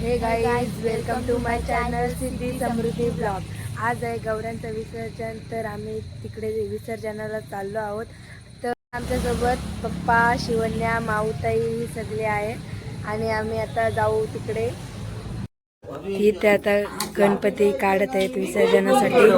हे guys, welcome to my channel Siddhi Samruddhi blog. आज आहे गौऱ्यांचं विसर्जन, तर आम्ही तिकडे विसर्जनाला चाललो आहोत. तर आमच्यासोबत पप्पा, शिवन्या, माऊताई सगळे आहेत आणि आम्ही आता जाऊ तिकडे. इथे आता गणपती काढत आहेत विसर्जनासाठी.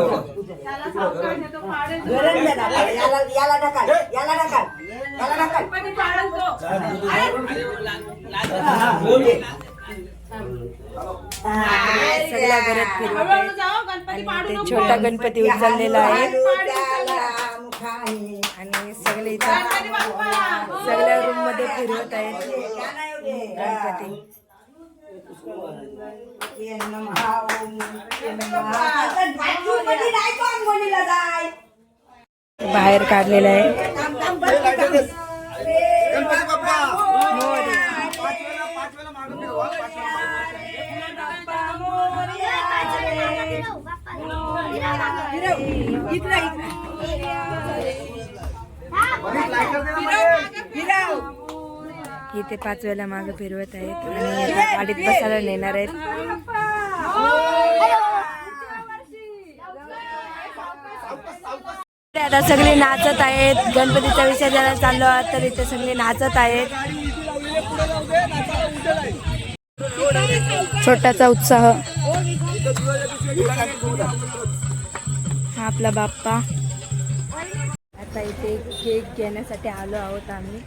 सगळ्या घरात फिरवत आहेत आणि ते छोटा गणपती उचललेला आहे आणि सगळे इथं सगळ्या रूम मध्ये फिरवत आहेत गणपती. बाहेर काढलेलं आहे. इथे 5 वेळेला मागे फिरवत आहेत आणि आता गाडीत बसायला नेणार आहेत. आता सगळे नाचत आहेत. गणपतीच्या विसर्जनाला चाललो आहात तर इथे सगळे नाचत आहेत. छोटाचा उत्साह. हा आपला बाप्पा. आता इथे केक घेण्यासाठी आलो आहोत आम्ही.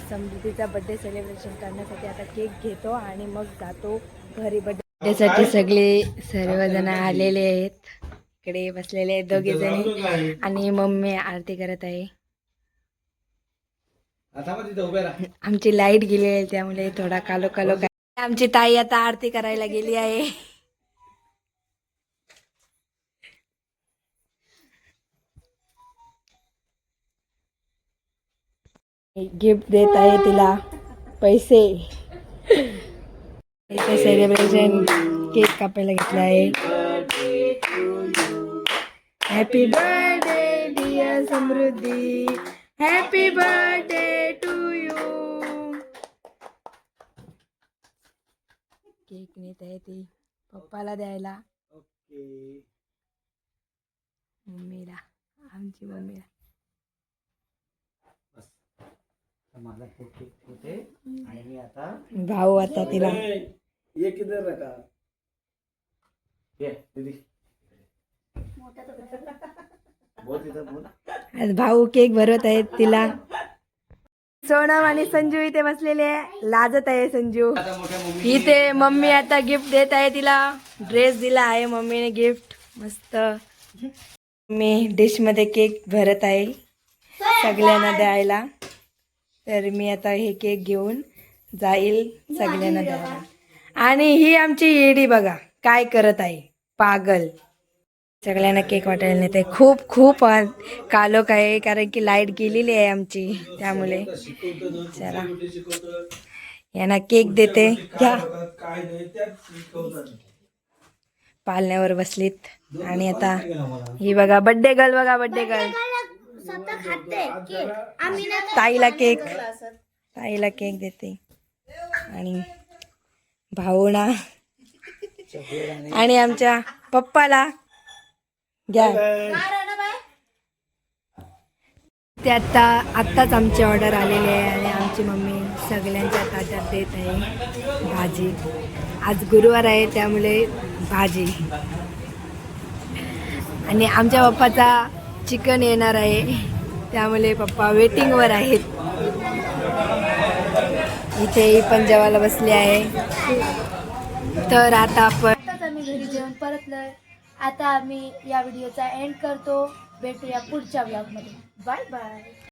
समृद्धीचा बर्थडे सेलिब्रेशन करण्यासाठी आता केक घेतो आणि मग जातो घरी. बर्थडेसाठी सगळे सर्वजण आलेले आहेत. इकडे बसलेले आहेत दोघे जणी आणि मम्मी आरती करत आहे. आमची लाईट गेली आहे त्यामुळे थोडा कालो कालो. आमची ताई आता आरती करायला गेली आहे. गिफ्ट देत आहे तिला पैसे. इथे सेलिब्रेशन केक कापायला घेतला आहे. Happy birthday dear Samruddhi, happy birthday to you. Cake नेत आहे ती पप्पाला द्यायला. मम्मीला, आमची मम्मीला. भाऊ आता तिला भाऊ केक भरवत आहेत तिला. सोनम आणि संजू इथे बसलेले आहे. लाजत आहे संजू. इथे मम्मी आता गिफ्ट देत आहे तिला. ड्रेस दिला आहे मम्मीने गिफ्ट मस्त. मी डिश मध्ये केक भरत आहे सगळ्यांना द्यायला. तर मी आता हे केक घेऊन जाईल सगळ्यांना द्यायला. आणि ही आमची येडी बघा काय करत आहे, पागल. सगळ्यांना केक वाटायला नेते. खूप खूप कालोख आहे कारण की लाईट गेलेली आहे आमची, त्यामुळे. चला यांना केक देते. घ्या. पालण्यावर बसलीत आणि आता ही बघा बड्डे गर्ल. बघा बड्डे गर्ल. ताईला केक देते आणि भाऊना आणि आमच्या पप्पाला घ्या. ते आत्ताच आमची ऑर्डर आलेली आहे आणि आमची मम्मी सगळ्यांच्या ताटात देत आहे भाजी. आज गुरुवार आहे त्यामुळे भाजी. आणि आमच्या पप्पाचा चिकन येणार आहे त्यामुळे पप्पा वेटिंगवर आहेत. इथे पण जेवायला बसले आहे. तर आता आम्ही घरी जेवण परतलोय. आता आम्ही या व्हिडिओचा एंड करतो. भेटूया पुढच्या ब्लॉगमध्ये. Bye bye.